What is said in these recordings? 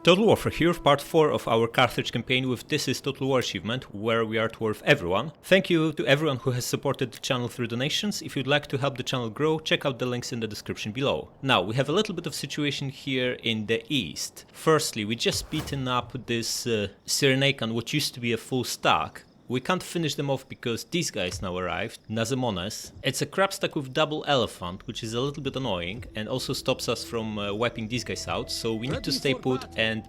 Total Warfare here, part 4 of our Carthage campaign with This is Total War achievement, where we are dwarf everyone. Thank you to everyone who has supported the channel through donations. If you'd like to help the channel grow, check out the links in the description below. Now, we have a little bit of situation here in the east. Firstly, we just beaten up this Cyrenacan, what used to be a full stack. We can't finish them off because these guys now arrived, Nazemones. It's a crab stack with double elephant, which is a little bit annoying and also stops us from wiping these guys out, so we need to stay put and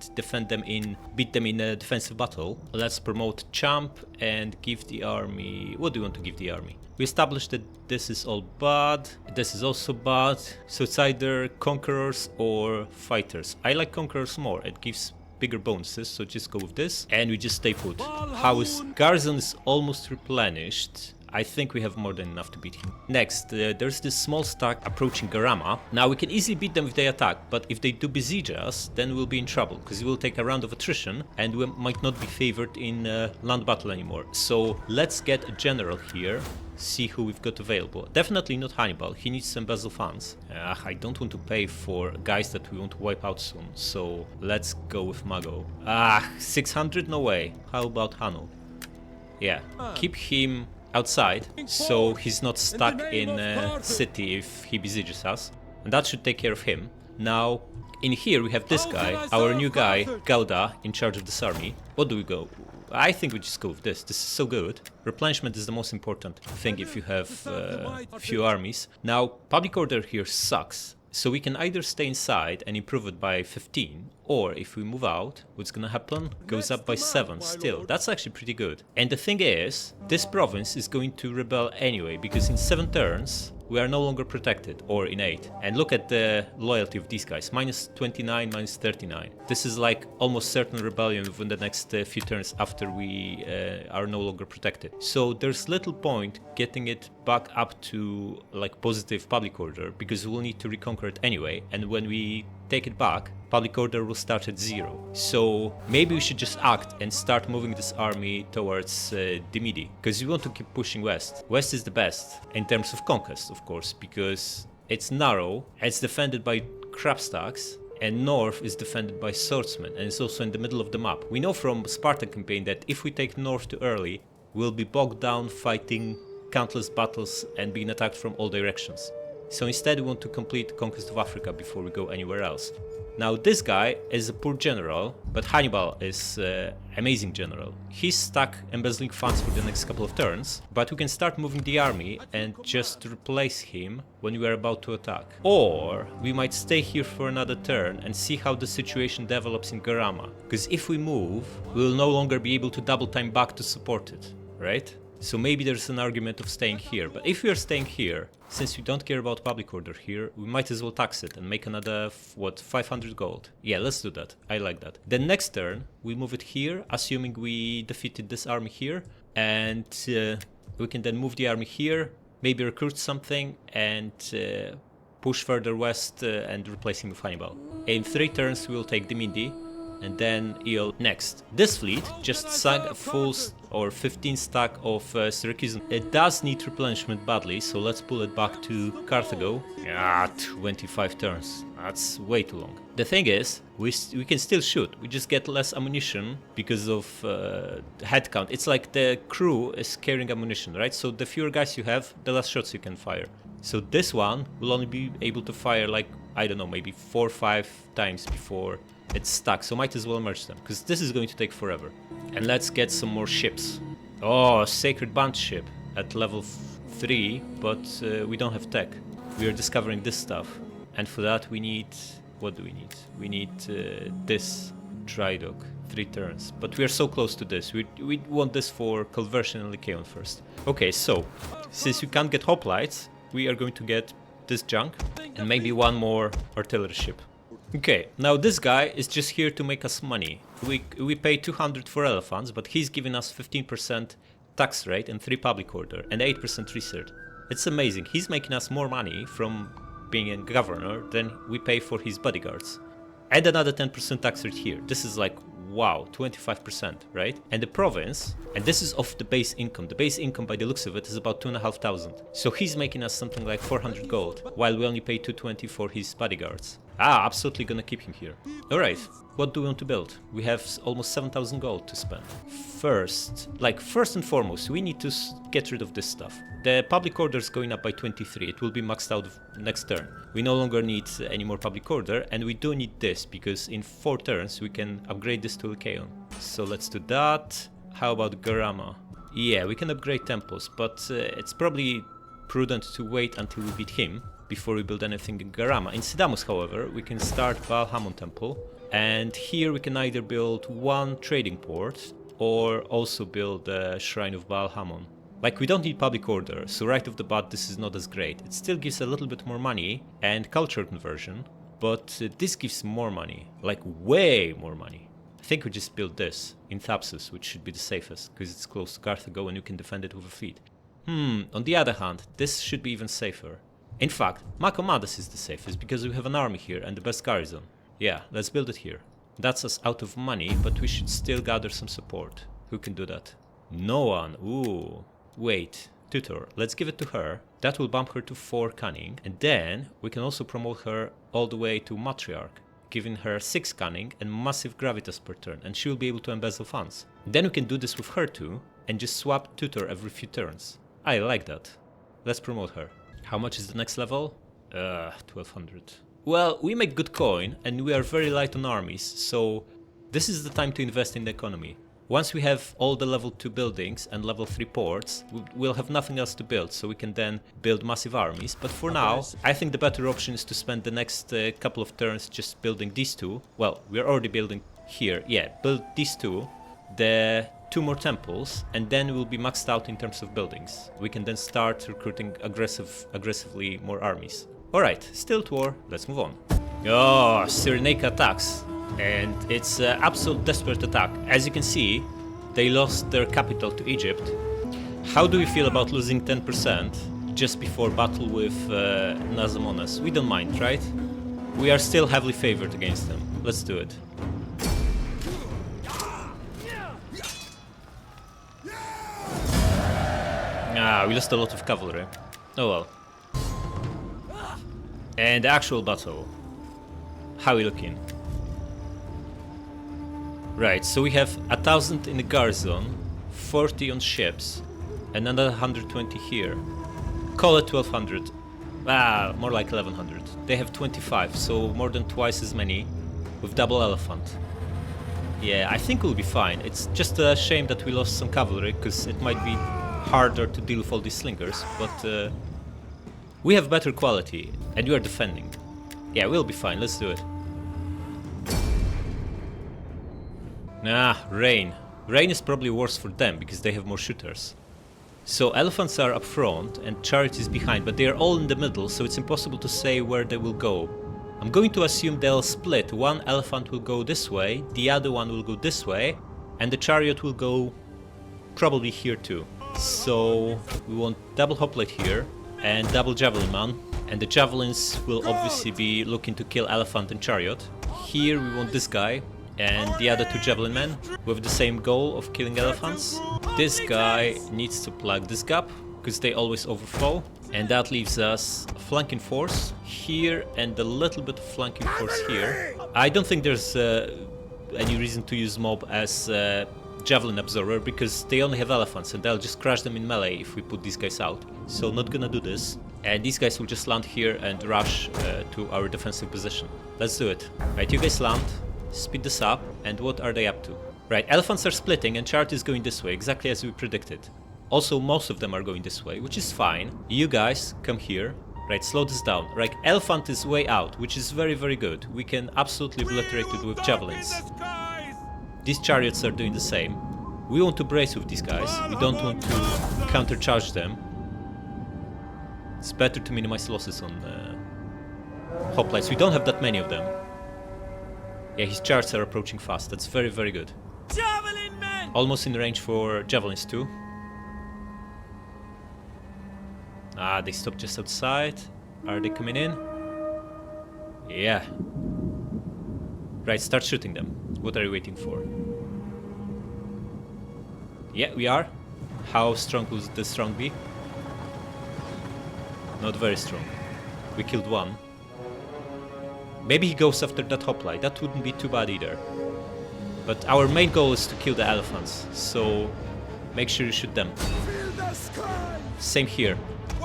beat them in a defensive battle. Let's promote Champ and give the army... What do you want to give the army? We established that this is all bad, this is also bad, so it's either Conquerors or Fighters. I like Conquerors more, it gives bigger bonuses, so just go with this and we just stay put. House Garrison is almost replenished. I think we have more than enough to beat him. Next, there's this small stack approaching Garama. Now we can easily beat them if they attack, but if they do besiege us, then we'll be in trouble, because we will take a round of attrition and we might not be favored in land battle anymore. So let's get a general here, see who we've got available. Definitely not Hannibal, he needs some Basil funds. I don't want to pay for guys that we want to wipe out soon, so let's go with Mago. 600? No way. How about Hanu? Yeah, keep him outside, so he's not stuck in a city if he besieges us, and that should take care of him. Now, in here we have this guy, our new guy, Gauda, in charge of this army. What do we go? I think we just go with this. This is so good. Replenishment is the most important thing if you have a few armies. Now, public order here sucks. So we can either stay inside and improve it by 15, or if we move out, what's gonna happen? Goes up by 7 still. That's actually pretty good. And the thing is, this province is going to rebel anyway, because in 7 turns, we are no longer protected, or in 8. And look at the loyalty of these guys, minus 29, minus 39. This is like almost certain rebellion within the next few turns after we are no longer protected. So there's little point getting it back up to like positive public order, because we'll need to reconquer it anyway, and when we take it back, public order will start at 0. So maybe we should just act and start moving this army towards Dimidi, because we want to keep pushing west. West is the best in terms of conquest, of course, because it's narrow, it's defended by crab stacks, and north is defended by swordsmen, and it's also in the middle of the map. We know from Spartan campaign that if we take north too early, we'll be bogged down fighting countless battles and being attacked from all directions. So instead we want to complete conquest of Africa before we go anywhere else. Now this guy is a poor general, but Hannibal is an amazing general. He's stuck embezzling funds for the next couple of turns, but we can start moving the army and just replace him when we are about to attack. Or we might stay here for another turn and see how the situation develops in Garama, because if we move, we will no longer be able to double time back to support it, right? So maybe there's an argument of staying here, but if we are staying here, since we don't care about public order here, we might as well tax it and make another, 500 gold? Yeah, let's do that. I like that. Then next turn, we move it here, assuming we defeated this army here, and we can then move the army here, maybe recruit something, and push further west and replace him with Hannibal. In 3 turns, we will take Dimindi, and then Eel next. This fleet just sank a full or 15 stack of Syracusan. It does need replenishment badly, so let's pull it back to Carthago. 25 turns. That's way too long. The thing is, we can still shoot. We just get less ammunition because of headcount. It's like the crew is carrying ammunition, right? So the fewer guys you have, the less shots you can fire. So this one will only be able to fire like, I don't know, maybe 4 or 5 times before it's stuck, so might as well merge them, because this is going to take forever. And let's get some more ships. Oh, Sacred Band ship at level 3, but we don't have tech. We are discovering this stuff, and for that we need... what do we need? We need this Drydock, 3 turns, but we are so close to this. We want this for Conversion and Lycaon first. Okay, so, since you can't get hoplites, we are going to get this junk, and maybe one more artillery ship. Okay, now this guy is just here to make us money. We pay 200 for elephants, but he's giving us 15% tax rate and 3 public order and 8% research. It's amazing. He's making us more money from being a governor than we pay for his bodyguards. And another 10% tax rate here. This is like, wow, 25%, right? And the province, and this is off the base income. The base income by the looks of it is about 2,500. So he's making us something like 400 gold, while we only pay 220 for his bodyguards. Ah, absolutely gonna keep him here. Alright, what do we want to build? We have almost 7,000 gold to spend. First and foremost, we need to get rid of this stuff. The public order is going up by 23, it will be maxed out next turn. We no longer need any more public order, and we do need this, because in 4 turns we can upgrade this to Lycaon. So let's do that. How about Garama? Yeah, we can upgrade temples, but it's probably prudent to wait until we beat him before we build anything in Garama. In Sidamus, however, we can start Baal-Hamon Temple, and here we can either build 1 trading port or also build a Shrine of Baal-Hamon. Like, we don't need public order, so right off the bat this is not as great. It still gives a little bit more money and culture conversion, but this gives more money, like way more money. I think we just build this in Thapsus, which should be the safest, because it's close to Carthage and you can defend it with a fleet. On the other hand, this should be even safer. In fact, Macomades is the safest because we have an army here and the best garrison. Yeah, let's build it here. That's us out of money, but we should still gather some support. Who can do that? No one. Ooh. Wait. Tutor. Let's give it to her. That will bump her to 4 cunning. And then we can also promote her all the way to matriarch, giving her 6 cunning and massive gravitas per turn, and she will be able to embezzle funds. Then we can do this with her too, and just swap tutor every few turns. I like that. Let's promote her. How much is the next level? 1200. Well, we make good coin and we are very light on armies, so this is the time to invest in the economy. Once we have all the level 2 buildings and level 3 ports, we'll have nothing else to build, so we can then build massive armies. But for now, I think the better option is to spend the next couple of turns just building these 2. Well, we're already building here. Yeah, build these 2. The 2 more temples, and then we'll be maxed out in terms of buildings. We can then start recruiting aggressively more armies. Alright, Stilt War, let's move on. Oh, Cyrenaica attacks, and it's an absolute desperate attack. As you can see, they lost their capital to Egypt. How do we feel about losing 10% just before battle with Nazamones? We don't mind, right? We are still heavily favored against them. Let's do it. Ah, we lost a lot of cavalry. Oh well. And the actual battle. How are we looking? Right, so we have 1,000 in the garrison, 40 on ships, and another 120 here. Call it 1,200. Ah, more like 1,100. They have 25, so more than twice as many, with double elephant. Yeah, I think we'll be fine. It's just a shame that we lost some cavalry, because it might be harder to deal with all these slingers, but we have better quality, and we are defending. Yeah, we'll be fine, let's do it. Rain. Rain is probably worse for them, because they have more shooters. So elephants are up front, and chariot is behind, but they are all in the middle, so it's impossible to say where they will go. I'm going to assume they'll split. One elephant will go this way, the other one will go this way, and the chariot will go probably here too. So we want double hoplite here and double javelin man, and the javelins will obviously be looking to kill elephant and chariot. Here we want this guy and the other 2 javelin men with the same goal of killing elephants. This guy needs to plug this gap because they always overflow, and that leaves us a flanking force here and a little bit of flanking force here. I don't think there's any reason to use mob as javelin absorber because they only have elephants and they'll just crush them in melee if we put these guys out. So not gonna do this. And these guys will just land here and rush to our defensive position. Let's do it. Right, you guys land, speed this up, and what are they up to? Right, elephants are splitting and chart is going this way, exactly as we predicted. Also, most of them are going this way, which is fine. You guys come here. Right, slow this down. Right, elephant is way out, which is very, very good. We can absolutely obliterate it with javelins. These chariots are doing the same. We want to brace with these guys. We don't want to countercharge them. It's better to minimize losses on hoplites. We don't have that many of them. Yeah, his chariots are approaching fast. That's very, very good. Javelin men! Almost in range for javelins too. Ah, they stopped just outside. Are they coming in? Yeah. Right, start shooting them. What are you waiting for? Yeah, we are. How strong will the strong be? Not very strong. We killed one. Maybe he goes after that hoplite. That wouldn't be too bad either. But our main goal is to kill the elephants, so make sure you shoot them. Same here.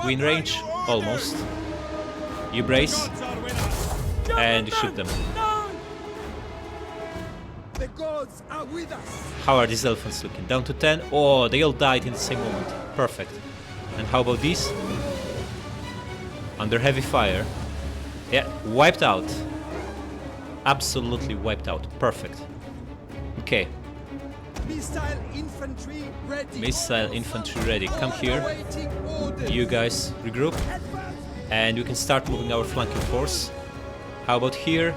We in range? Almost. You brace, and you shoot them. The gods are with us. How are these elephants looking? Down to 10? Oh, they all died in the same moment. Perfect. And how about these? Under heavy fire. Yeah, wiped out. Absolutely wiped out. Perfect. Okay. Missile infantry ready. Missile infantry ready. Come here. You guys regroup. And we can start moving our flanking force. How about here?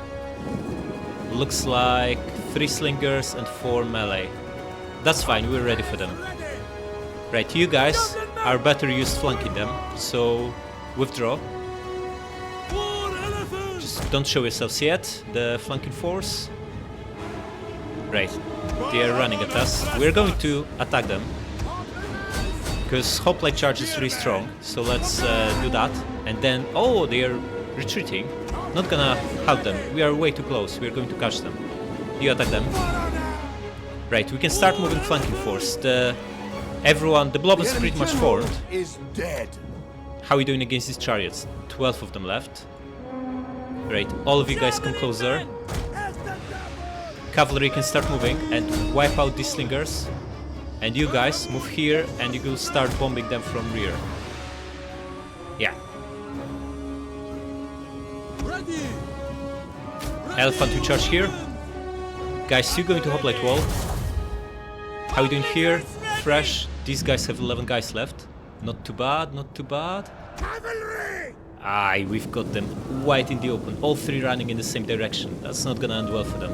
Looks like 3 slingers and 4 melee. That's fine, we're ready for them. Right, you guys are better used flanking them, so withdraw. Just don't show yourselves yet, the flanking force. Right, they are running at us. We're going to attack them. Because hoplite charge is really strong, so let's do that. And then, oh, they are retreating. Not gonna help them, we are way too close, we are going to catch them. You attack them. Right, we can start moving flanking force. The blob is pretty much formed. How are we doing against these chariots? 12 of them left. Right, all of you guys come closer. Cavalry can start moving and wipe out these slingers. And you guys move here and you will start bombing them from rear. Yeah. Elephant to charge here. Guys, you're going to hoplite wall. How are you doing here? Fresh. These guys have 11 guys left. Not too bad, not too bad. Cavalry! Aye, we've got them wide in the open. All 3 running in the same direction. That's not gonna end well for them.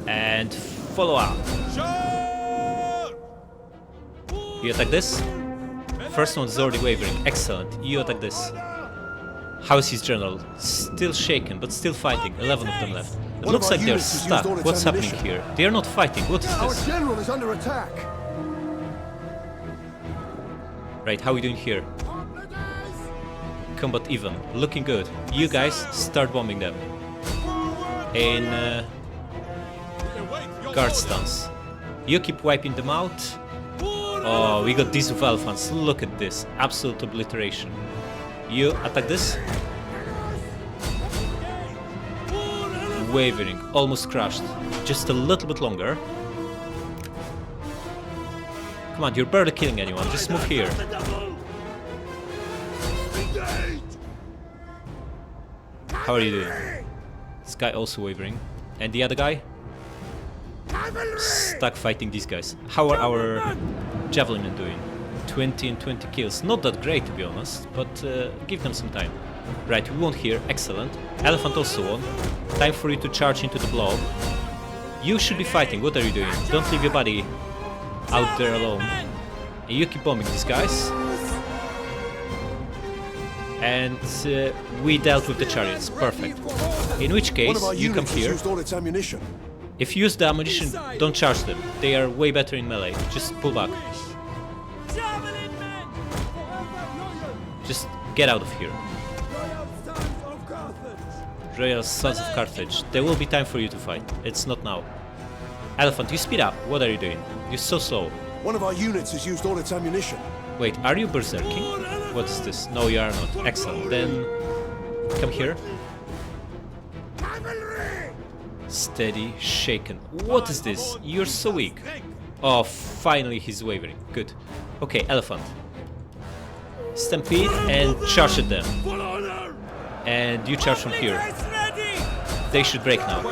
And follow up. You attack this. First one's already wavering. Excellent. You attack this. How is his general? Still shaken, but still fighting. 11 of them left. It looks like they're stuck. What's happening here? They are not fighting. What is Our this? general is under attack. Right, how are we doing here? Combat even. Looking good. You guys start bombing them. In guard stance. You keep wiping them out. Oh, we got these with elephants. Look at this. Absolute obliteration. You attack this. Wavering, almost crushed. Just a little bit longer. Come on, you're barely killing anyone. Just move here. How are you doing? This guy also wavering. And the other guy? Stuck fighting these guys. How are our javelin men doing? 20 and 20 kills. Not that great, to be honest, but give them some time. Right, we won here. Excellent. Elephant also won. Time for you to charge into the blob. You should be fighting. What are you doing? Don't leave your body out there alone. And you keep bombing these guys. And we dealt with the chariots. Perfect. In which case, you come here. If you use the ammunition, don't charge them. They are way better in melee. Just pull back. Just get out of here. Royal Sons of Carthage. There will be time for you to fight. It's not now. Elephant, you speed up. What are you doing? You're so slow. One of our units has used all its ammunition. Wait, are you berserking? What is this? No, you are not. Excellent. Then come here. Steady, shaken. What is this? You're so weak. Oh, finally he's wavering. Good. Okay, elephant. Stampede and charge at them. And you charge from here. They should break now.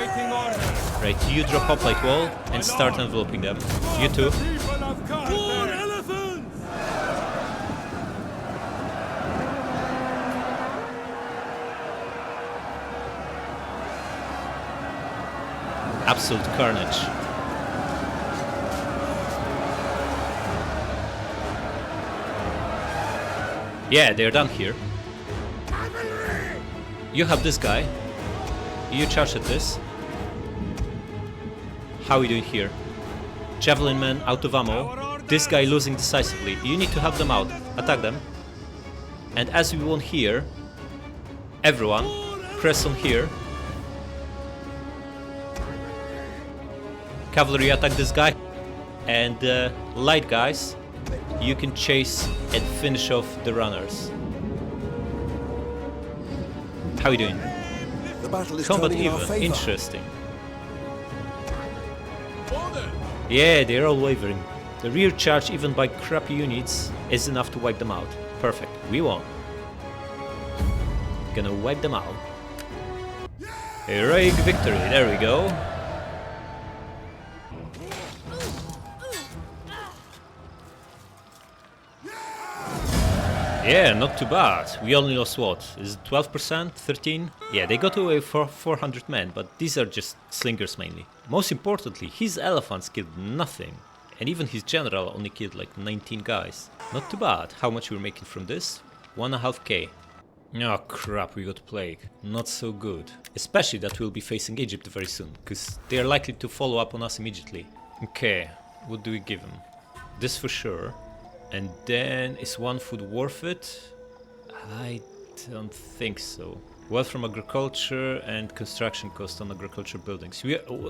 Right, you drop hoplite wall and start enveloping them. You too. Absolute carnage. Yeah, they're done here. You have this guy. You charge at this. How are we doing here? Javelin men out of ammo. This guy losing decisively. You need to help them out. Attack them. And as we won here, everyone press on here. Cavalry attack this guy. And light guys, you can chase and finish off the runners. How you doing? The battle is Combat turning in our even. favor. Interesting. Yeah, they're all wavering. The rear charge, even by crappy units, is enough to wipe them out. Perfect. We won. Gonna wipe them out. Heroic victory. There we go. Yeah, not too bad. We only lost what? Is it 12%? 13? Yeah, they got away for 400 men, but these are just slingers mainly. Most importantly, his elephants killed nothing. And even his general only killed like 19 guys. Not too bad. How much we're making from this? 1.5k. Oh crap, we got plague. Not so good. Especially that we'll be facing Egypt very soon, because they are likely to follow up on us immediately. Okay, what do we give them? This for sure. And then, is 1 food worth it? I don't think so. Wealth from agriculture and construction cost on agriculture buildings.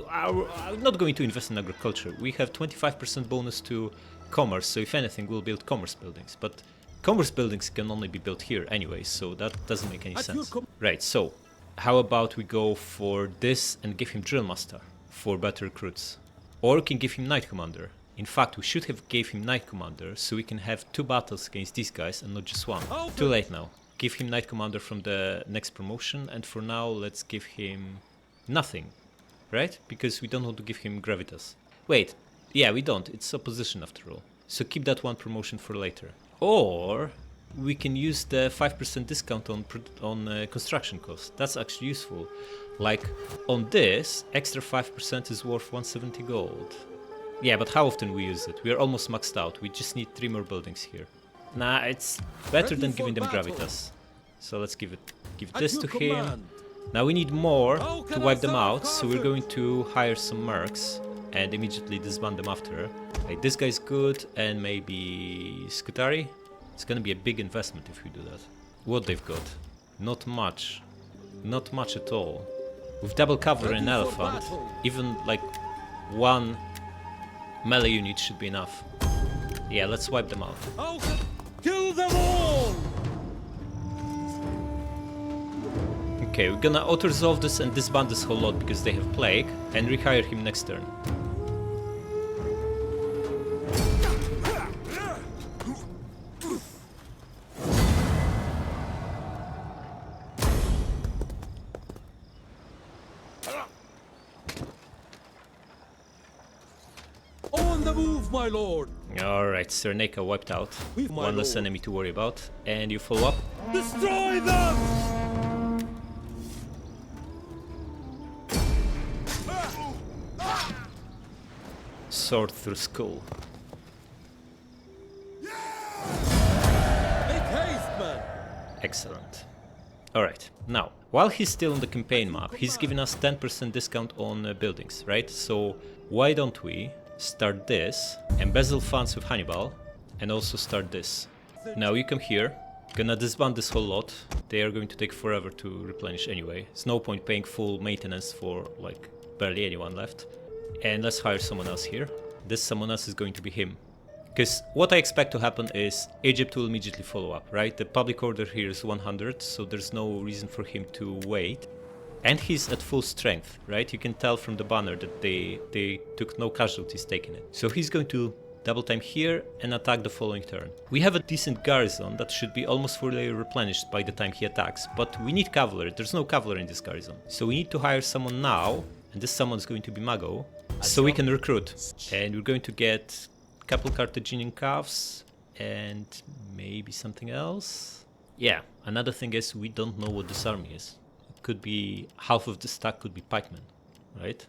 I'm not going to invest in agriculture. We have 25% bonus to commerce, so if anything we'll build commerce buildings. But commerce buildings can only be built here anyway, so that doesn't make any sense. Right, so how about we go for this and give him drill master for better recruits? Or we can give him knight commander. In fact, we should have gave him Knight Commander, so we can have 2 battles against these guys and not just 1. Too late now. Give him Knight Commander from the next promotion, and for now let's give him nothing, right? Because we don't want to give him Gravitas. Wait, yeah, we don't. It's opposition after all. So keep that 1 promotion for later. Or we can use the 5% discount on construction cost. That's actually useful. Like on this, extra 5% is worth 170 gold. Yeah, but how often we use it? We are almost maxed out. We just need 3 more buildings here. Nah, it's better than giving them Gravitas. So let's give this to him. Now we need more to wipe them out, so we're going to hire some mercs and immediately disband them after. Like, this guy's good, and maybe Scutari? It's gonna be a big investment if we do that. What they've got? Not much. Not much at all. With double cavalry and elephant, even like 1 melee unit should be enough. Yeah, let's wipe them out. Kill them all! Okay, we're gonna auto-resolve this and disband this whole lot because they have plague, and rehire him next turn. On the move, my lord! Alright, Cerneka wiped out. We've my 1 less lord. enemy to worry about. And you follow up. Destroy them! Sword through skull. Make haste, man! Excellent. Alright, now, while he's still on the campaign map, he's giving us 10% discount on buildings, right? So why don't we start this, embezzle funds with Hannibal, and also start this. Now you come here, gonna disband this whole lot. They are going to take forever to replenish anyway. It's no point paying full maintenance for like barely anyone left. And let's hire someone else here. This someone else is going to be him. Because what I expect to happen is Egypt will immediately follow up, right? The public order here is 100, so there's no reason for him to wait. And he's at full strength, right? You can tell from the banner that they took no casualties taking it. So he's going to double time here and attack the following turn. We have a decent garrison that should be almost fully replenished by the time he attacks, but we need cavalry. There's no cavalry in this garrison. So we need to hire someone now, and this someone is going to be Mago, so we can recruit. And we're going to get a couple Carthaginian calves and maybe something else. Yeah, another thing is we don't know what this army is. Could be half of the stack could be pikemen, right?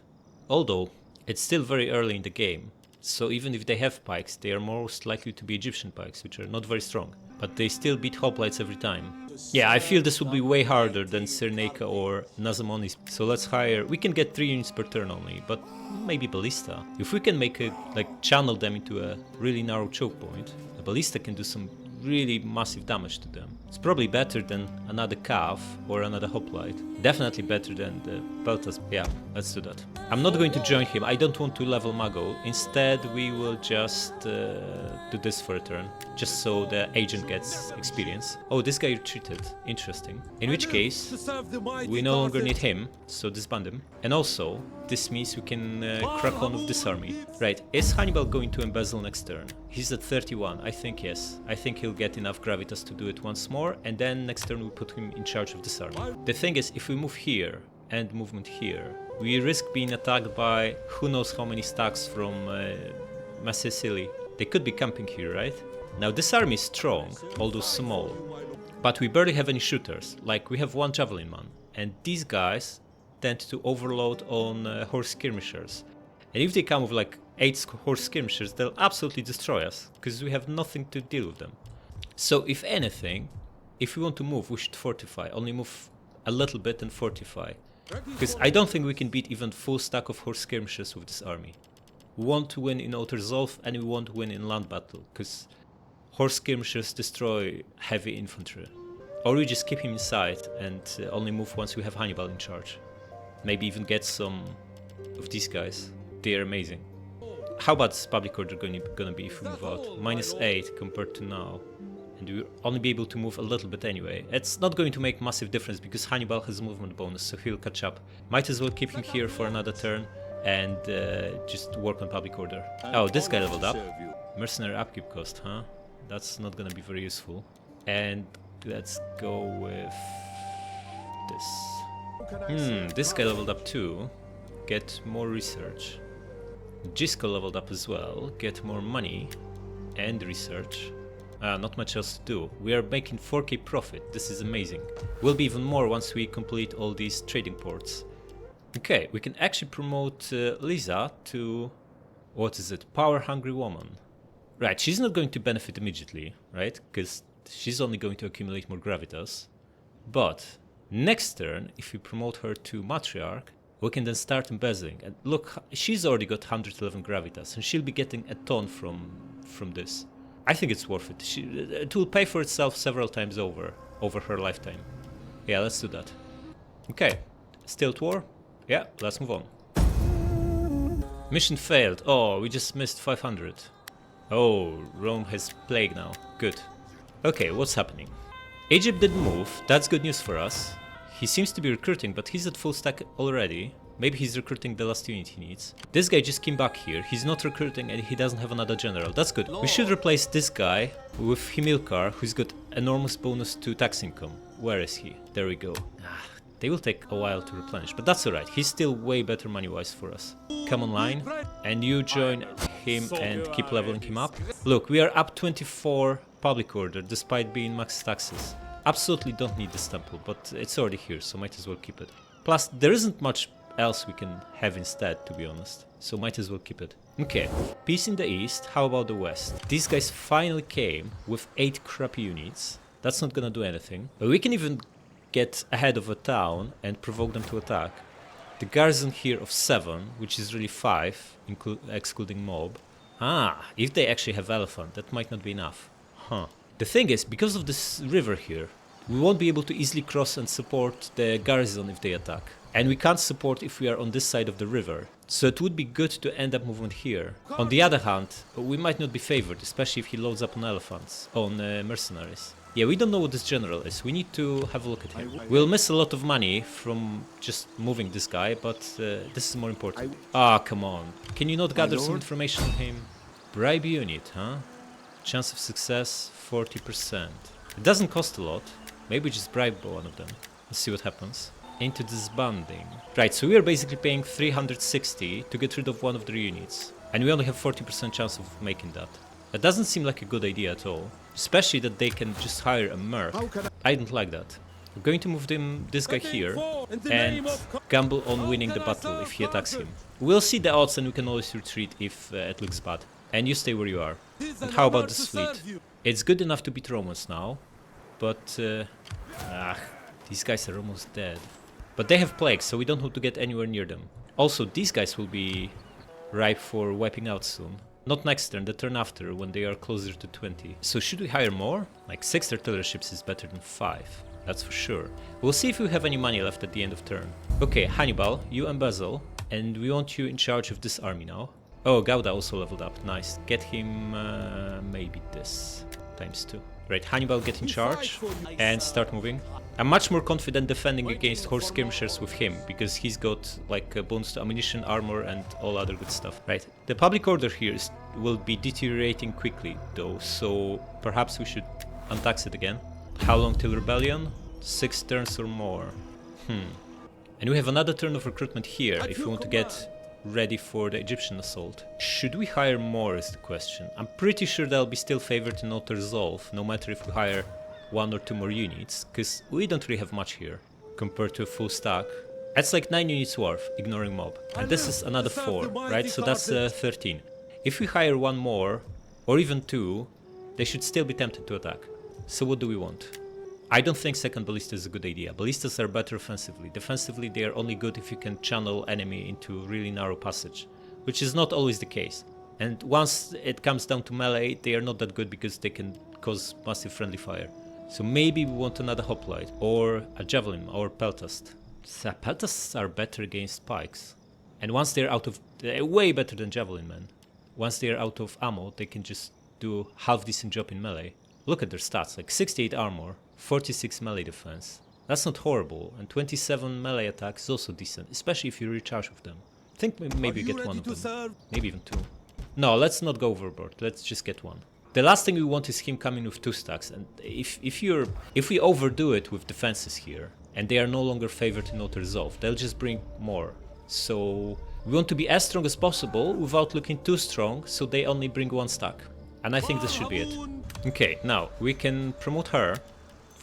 Although it's still very early in the game, so even if they have pikes, they are most likely to be Egyptian pikes, which are not very strong, but they still beat hoplites every time. Yeah, I feel this will be way harder than Cerneka or Nazamonis, so let's hire. We can get 3 units per turn only, but maybe ballista. If we can make channel them into a really narrow choke point, a ballista can do some really massive damage to them. It's probably better than another calf or another hoplite. Definitely better than the Peltas. Yeah, let's do that. I'm not going to join him. I don't want to level Mago. Instead, we will just do this for a turn. Just so the agent gets experience. Oh, this guy retreated. Interesting. In which case, we no longer need him. So disband him. And also, this means we can crack on with this army. Right, is Hannibal going to embezzle next turn? He's at 31. I think yes. I think he'll get enough gravitas to do it once more. And then next turn we put him in charge of this army. The thing is, if we move here and movement here, we risk being attacked by who knows how many stacks from Massicili. They could be camping here, right? Now this army is strong, although small. But we barely have any shooters. Like, we have one javelin man. And these guys tend to overload on horse skirmishers. And if they come with like 8 horse skirmishers, they'll absolutely destroy us, because we have nothing to deal with them. So if anything, if we want to move, we should fortify. Only move a little bit and fortify. Because I don't think we can beat even full stack of horse skirmishers with this army. We want to win in auto resolve and we want to win in land battle, because horse skirmishers destroy heavy infantry. Or we just keep him inside and only move once we have Hannibal in charge. Maybe even get some of these guys. They are amazing. How about this public order gonna be if we move out? -8 compared to now. And we'll only be able to move a little bit anyway. It's not going to make massive difference because Hannibal has movement bonus, so he'll catch up. Might as well keep him here for another turn and just work on public order. Oh, this guy leveled up. Mercenary upkeep cost, huh? That's not gonna be very useful. And let's go with this. This guy leveled up too. Get more research. Gisco leveled up as well. Get more money and research. Not much else to do. We are making 4k profit. This is amazing. Will be even more once we complete all these trading ports. Okay, we can actually promote Lisa to... what is it? Power hungry woman. Right, she's not going to benefit immediately, right? Because she's only going to accumulate more gravitas. But next turn, if we promote her to matriarch, we can then start embezzling. And look, she's already got 111 gravitas, and she'll be getting a ton from this. I think it's worth it. It will pay for itself several times over her lifetime. Yeah, let's do that. Okay, Stilt War? Yeah, let's move on. Mission failed. Oh, we just missed 500. Oh, Rome has plague now. Good. Okay, what's happening? Egypt didn't move. That's good news for us. He seems to be recruiting, but he's at full stack already. Maybe he's recruiting the last unit he needs. This guy just came back here. He's not recruiting and he doesn't have another general. That's good. We should replace this guy with Himilkar, who's got enormous bonus to tax income. Where is he? There we go. They will take a while to replenish, but that's alright. He's still way better money-wise for us. Come online, and you join him and keep leveling him up. Look, we are up 24 public order, despite being max taxes. Absolutely don't need this temple, but it's already here, so might as well keep it. Plus, there isn't much else we can have instead, to be honest, so might as well keep it. Okay, peace in the east. How about the west? These guys finally came with 8 crappy units. That's not gonna do anything, but we can even get ahead of a town and provoke them to attack. The garrison here of 7, which is really 5, excluding mob. If they actually have elephant, that might not be enough. The thing is, because of this river here, we won't be able to easily cross and support the garrison if they attack. And we can't support if we are on this side of the river. So it would be good to end up movement here. On the other hand, we might not be favored, especially if he loads up on elephants, on mercenaries. Yeah, we don't know what this general is. We need to have a look at him. We'll miss a lot of money from just moving this guy, but this is more important. Come on. Can you not gather some information on him? Bribe unit, huh? Chance of success, 40%. It doesn't cost a lot. Maybe just bribe one of them. Let's see what happens. Into disbanding. Right, so we are basically paying 360 to get rid of one of their units. And we only have 40% chance of making that. That doesn't seem like a good idea at all. Especially that they can just hire a merc. I don't like that. We're going to move this guy here and gamble on winning the battle if he attacks him. We'll see the odds and we can always retreat if it looks bad. And you stay where you are. And how about this fleet? It's good enough to beat Romans now, but these guys are almost dead. But they have plagues, so we don't want to get anywhere near them. Also, these guys will be ripe for wiping out soon. Not next turn, the turn after, when they are closer to 20. So should we hire more? Like 6 artillery ships is better than 5. That's for sure. We'll see if we have any money left at the end of turn. Okay, Hannibal, you embezzle. And we want you in charge of this army now. Oh, Gauda also leveled up. Nice. Get him maybe this. ×2. Right, Hannibal, get in charge and start moving. I'm much more confident defending against horse skirmishers with him, because he's got like a bonus to ammunition, armor and all other good stuff. Right, the public order here will be deteriorating quickly though, so perhaps we should untax it again. How long till rebellion? 6 turns or more. And we have another turn of recruitment here if we want to get ready for the Egyptian assault. Should we hire more is the question. I'm pretty sure they'll be still favored in auto-resolve, no matter if we hire 1 or 2 more units, because we don't really have much here compared to a full stack. That's like 9 units worth, ignoring mob. And this is another 4, right? So that's 13. If we hire 1 more, or even 2, they should still be tempted to attack. So what do we want? I don't think second ballista is a good idea. Ballistas are better offensively. Defensively, they are only good if you can channel enemy into really narrow passage, which is not always the case. And once it comes down to melee, they are not that good because they can cause massive friendly fire. So maybe we want another hoplite, or a javelin, or peltast. So peltasts are better against pikes. And once they're out of... they're way better than javelin men. Once they're out of ammo, they can just do half decent job in melee. Look at their stats, like 68 armor, 46 melee defense. That's not horrible, and 27 melee attack is also decent, especially if you recharge with them. I think maybe get 1 of them, maybe even 2. No, let's not go overboard, let's just get 1. The last thing we want is him coming with 2 stacks, and if we overdo it with defenses here, and they are no longer favored in auto-resolve, they'll just bring more. So we want to be as strong as possible without looking too strong, so they only bring 1 stack. And I think this should be it. Okay, now we can promote her.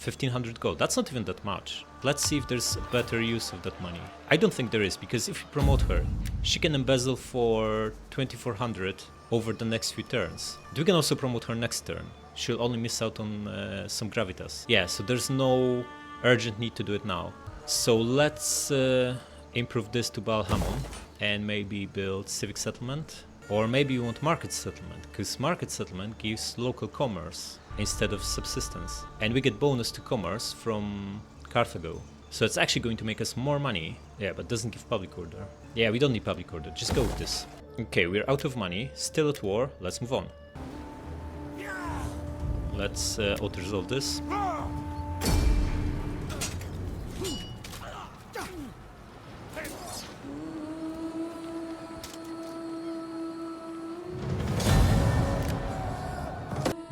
1500 gold, that's not even that much. Let's see if there's a better use of that money. I don't think there is, because if you promote her, she can embezzle for 2400 over the next few turns. We can also promote her next turn. She'll only miss out on some gravitas. Yeah, so there's no urgent need to do it now. So let's improve this to Baal Hamon and maybe build civic settlement. Or maybe you want market settlement, because market settlement gives local commerce instead of subsistence. And we get bonus to commerce from Carthage. So it's actually going to make us more money. Yeah, but doesn't give public order. Yeah, we don't need public order, just go with this. Okay, we're out of money, still at war, let's move on. Let's auto-resolve this.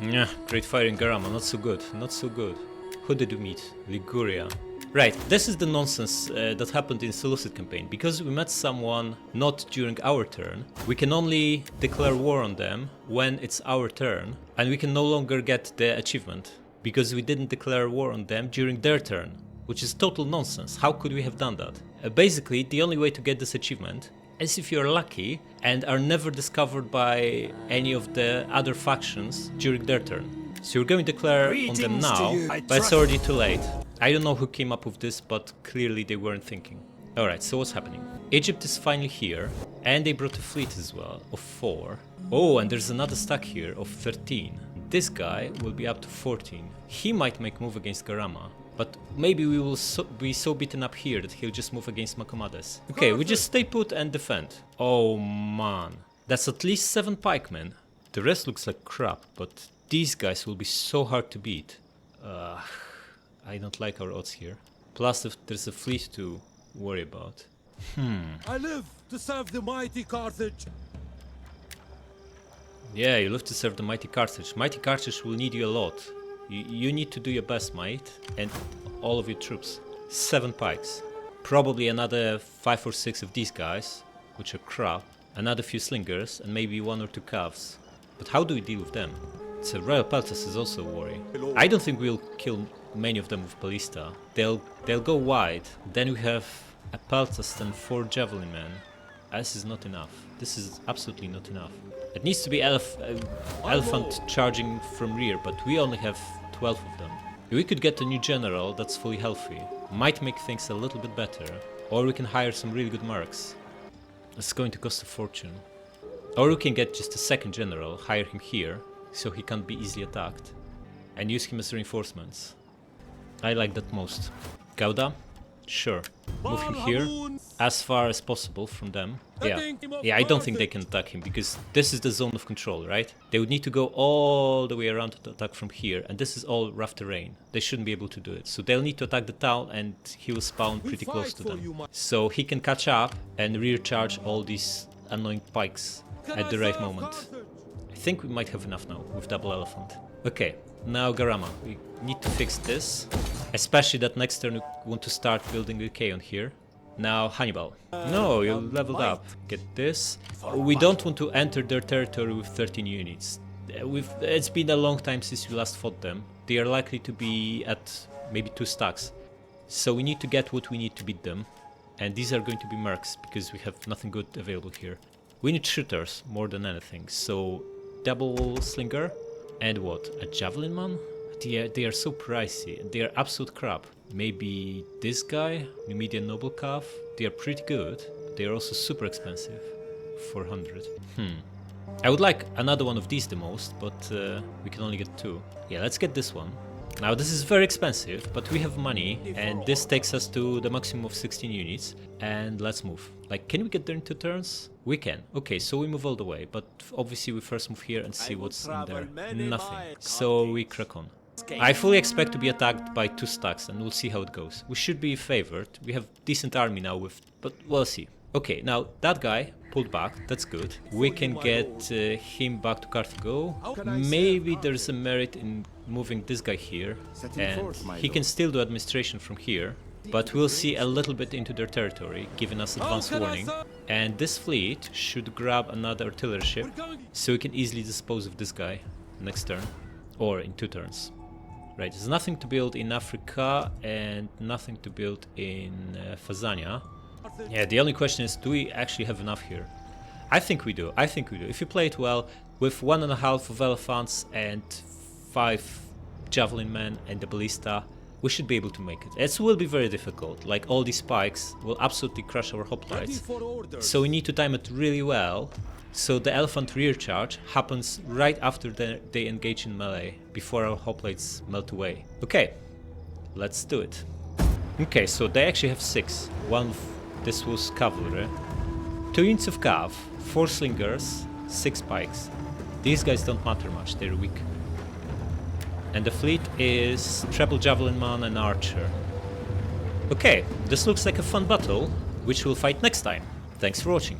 Yeah, great fire in Garama, not so good, not so good. Who did we meet? Liguria. Right, this is the nonsense that happened in Seleucid campaign. Because we met someone not during our turn, we can only declare war on them when it's our turn, and we can no longer get the achievement because we didn't declare war on them during their turn, which is total nonsense. How could we have done that? Basically, the only way to get this achievement is if you're lucky and are never discovered by any of the other factions during their turn. So you're going to declare on them now, but it's already too late. I don't know who came up with this, but clearly they weren't thinking. Alright, so what's happening? Egypt is finally here, and they brought a fleet as well, of 4. Oh, and there's another stack here of 13. This guy will be up to 14. He might make move against Garama, but maybe we will be so beaten up here that he'll just move against Macomades. Okay, we just stay put and defend. Oh man, that's at least 7 pikemen. The rest looks like crap, but these guys will be so hard to beat. I don't like our odds here. Plus, if there's a fleet to worry about. I live to serve the mighty Carthage. Yeah, you live to serve the mighty Carthage. Mighty Carthage will need you a lot. You need to do your best, mate, and all of your troops. 7 pikes. Probably another 5 or 6 of these guys, which are crap. Another few slingers, and maybe 1 or 2 calves. But how do we deal with them? So Royal Peltas is also a worry. I don't think we'll kill many of them with ballista. They'll go wide. Then we have a Peltas and 4 javelin men. This is not enough. This is absolutely not enough. It needs to be elephant charging from rear, but we only have 12 of them. We could get a new general that's fully healthy. Might make things a little bit better. Or we can hire some really good mercs. It's going to cost a fortune. Or we can get just a second general, hire him here, so he can't be easily attacked, and use him as reinforcements. I like that most. Gouda? Sure. Move him here, as far as possible from them. Yeah, I don't think they can attack him, because this is the zone of control, right? They would need to go all the way around to attack from here, and this is all rough terrain. They shouldn't be able to do it. So they'll need to attack the town, and he will spawn pretty close to them. So he can catch up and rear charge all these annoying pikes at the right moment. I think we might have enough now with double elephant. Okay, now Garama. We need to fix this, especially that next turn we want to start building a K on here. Now Hannibal. No, you leveled up. Get this. We don't want to enter their territory with 13 units. It's been a long time since we last fought them. They are likely to be at maybe 2 stacks. So we need to get what we need to beat them. And these are going to be mercs, because we have nothing good available here. We need shooters more than anything. So double slinger and what? A javelin man? They are so pricey. They are absolute crap. Maybe this guy, Numidian noble calf. They are pretty good. They are also super expensive. 400. I would like another one of these the most, but we can only get 2. Yeah, let's get this one. Now this is very expensive, but we have money, and this takes us to the maximum of 16 units. And let's move. Like, can we get there in 2 turns? We can. Okay, so we move all the way, but obviously we first move here and see what's in there. Nothing. So we crack on. I fully expect to be attacked by 2 stacks, and we'll see how it goes. We should be favored. We have decent army now, but we'll see. Okay, now that guy pulled back. That's good. We can get him back to Carthage. Maybe there's a merit in moving this guy here, and he can still do administration from here. But we'll see a little bit into their territory, giving us advance warning. And this fleet should grab another artillery ship, so we can easily dispose of this guy next turn, or in 2 turns. Right, there's nothing to build in Africa and nothing to build in Fazania. Yeah, the only question is, do we actually have enough here? I think we do. If you play it well, with 1.5 of elephants and 5 javelin men and the ballista, we should be able to make it. It will be very difficult. Like, all these spikes will absolutely crush our hoplites. So we need to time it really well. So the elephant rear charge happens right after they engage in melee, before our hoplites melt away. Okay, let's do it. Okay, so they actually have 6. This was cavalry. 2 units of cav, 4 slingers, 6 spikes. These guys don't matter much, they're weak. And the fleet is treble javelin man and archer. Okay, this looks like a fun battle, which we'll fight next time. Thanks for watching.